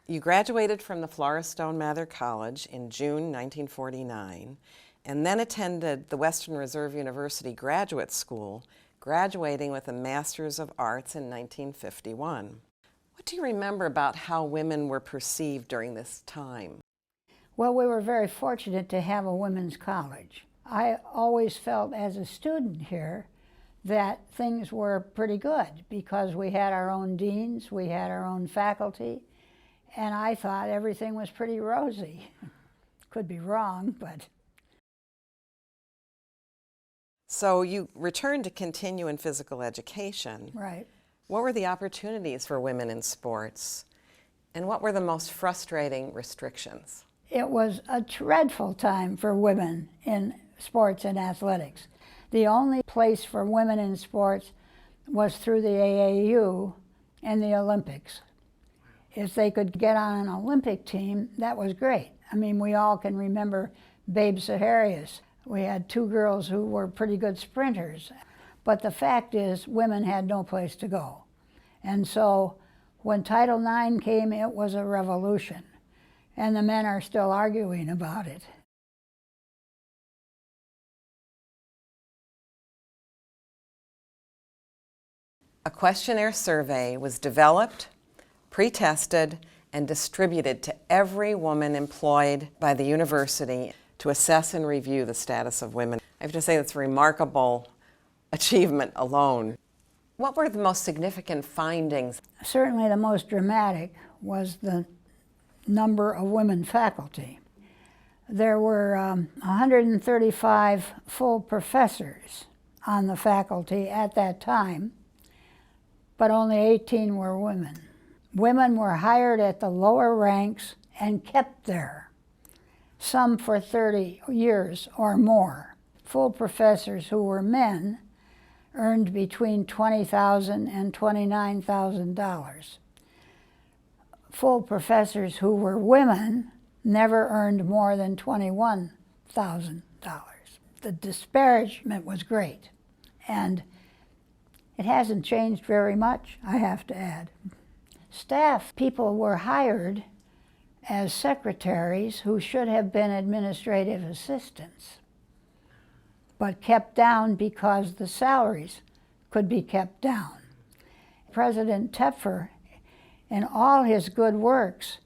You graduated from the Flora Stone Mather College in June 1949 and then attended the Western Reserve University Graduate School, graduating with a Master's of Arts in 1951. What do you remember about how women were perceived during this time? Well, we were very fortunate to have a women's college. I always felt as a student here that things were pretty good because we had our own deans, we had our own faculty, and I thought everything was pretty rosy. Could be wrong, but... So you returned to continue in physical education. Right. What were the opportunities for women in sports? And what were the most frustrating restrictions? It was a dreadful time for women in sports and athletics. The only place for women in sports was through the AAU and the Olympics. If they could get on an Olympic team, that was great. I mean, we all can remember Babe Zaharias. We had two girls who were pretty good sprinters. But the fact is, women had no place to go. And so when Title IX came, it was a revolution. And the men are still arguing about it. A questionnaire survey was developed, pre-tested, and distributed to every woman employed by the university to assess and review the status of women. I have to say that's a remarkable achievement alone. What were the most significant findings? Certainly the most dramatic was the number of women faculty. There were 135 full professors on the faculty at that time, but only 18 were women. Women were hired at the lower ranks and kept there, some for 30 years or more. Full professors who were men earned between $20,000 and $29,000. Full professors who were women never earned more than $21,000. The disparagement was great, and it hasn't changed very much, I have to add. Staff people were hired as secretaries who should have been administrative assistants, but kept down because the salaries could be kept down. President Tepfer, in all his good works,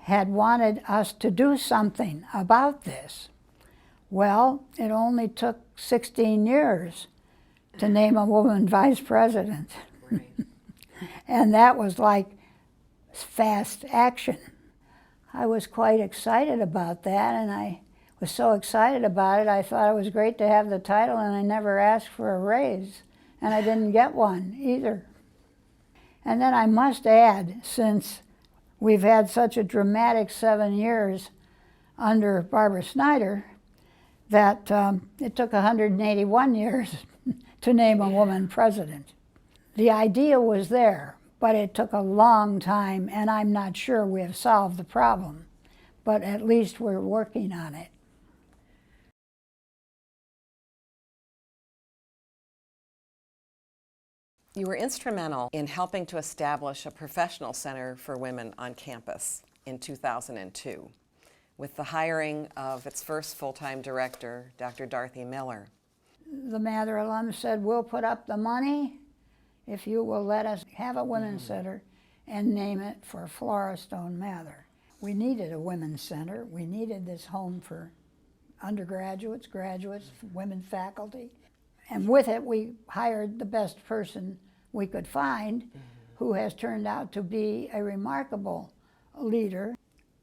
had wanted us to do something about this. Well, it only took 16 years to name a woman vice president. Right. And that was like fast action. I was quite excited about that, and I was so excited about it, I thought it was great to have the title, and I never asked for a raise, and I didn't get one either. And then I must add, since we've had such a dramatic 7 years under Barbara Snyder, that it took 181 years to name a woman president. The idea was there, but it took a long time, and I'm not sure we have solved the problem, but at least we're working on it. You were instrumental in helping to establish a professional center for women on campus in 2002, with the hiring of its first full-time director, Dr. Dorothy Miller. The Mather alums said, we'll put up the money if you will let us have a women's center and name it for Flora Stone Mather. We needed a women's center. We needed this home for undergraduates, graduates, women faculty. And with it, we hired the best person we could find, who has turned out to be a remarkable leader.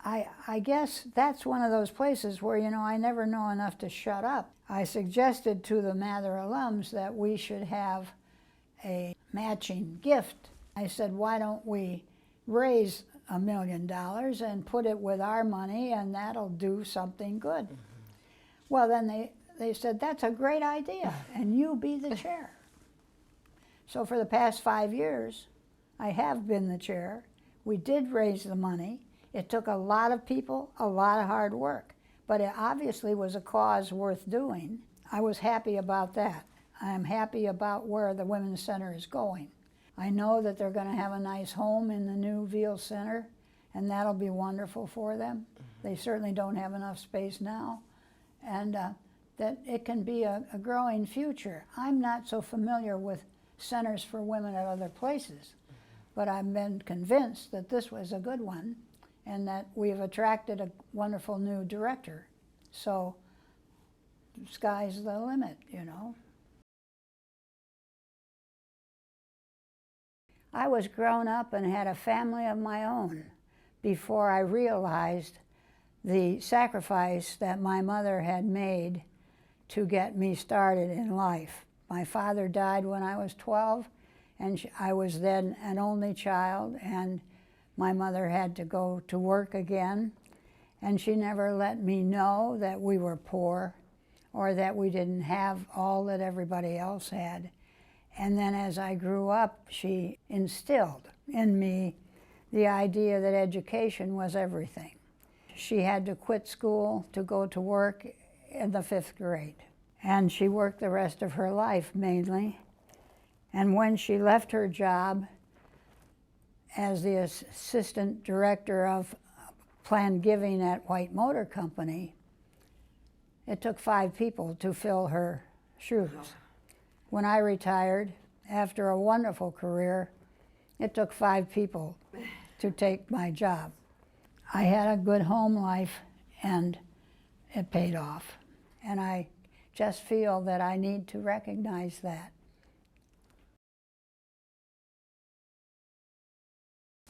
I guess that's one of those places where, you know, I never know enough to shut up. I suggested to the Mather alums that we should have a matching gift. I said, why don't we raise $1 million and put it with our money, and that'll do something good. Well, then they said, that's a great idea, and you be the chair. So for the past 5 years, I have been the chair. We did raise the money. It took a lot of people, a lot of hard work, but it obviously was a cause worth doing. I was happy about that. I'm happy about where the Women's Center is going. I know that they're going to have a nice home in the new Veal Center, and that'll be wonderful for them. They certainly don't have enough space now, and that it can be a growing future. I'm not so familiar with centers for women at other places, but I've been convinced that this was a good one and that we've attracted a wonderful new director. So sky's the limit, you know. I was grown up and had a family of my own before I realized the sacrifice that my mother had made to get me started in life. My father died when I was 12, and I was then an only child, and my mother had to go to work again, and she never let me know that we were poor or that we didn't have all that everybody else had. And then as I grew up, she instilled in me the idea that education was everything. She had to quit school to go to work in the 5th grade. And she worked the rest of her life mainly. And when she left her job as the assistant director of planned giving at White Motor Company, it took 5 people to fill her shoes. When I retired, after a wonderful career, it took 5 people to take my job. I had a good home life, and it paid off. And I just feel that I need to recognize that.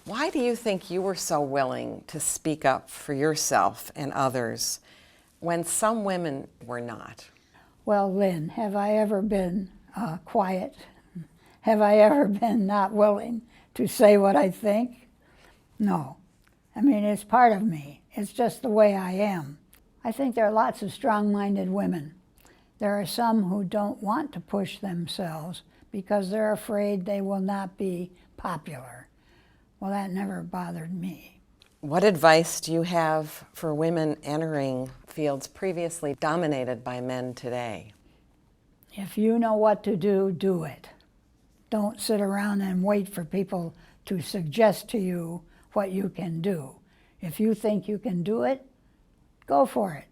Why do you think you were so willing to speak up for yourself and others when some women were not? Well, Lynn, have I ever been quiet? Have I ever been not willing to say what I think? No. I mean, it's part of me. It's just the way I am. I think there are lots of strong-minded women. There are some who don't want to push themselves because they're afraid they will not be popular. Well, that never bothered me. What advice do you have for women entering fields previously dominated by men today? If you know what to do, do it. Don't sit around and wait for people to suggest to you what you can do. If you think you can do it, go for it.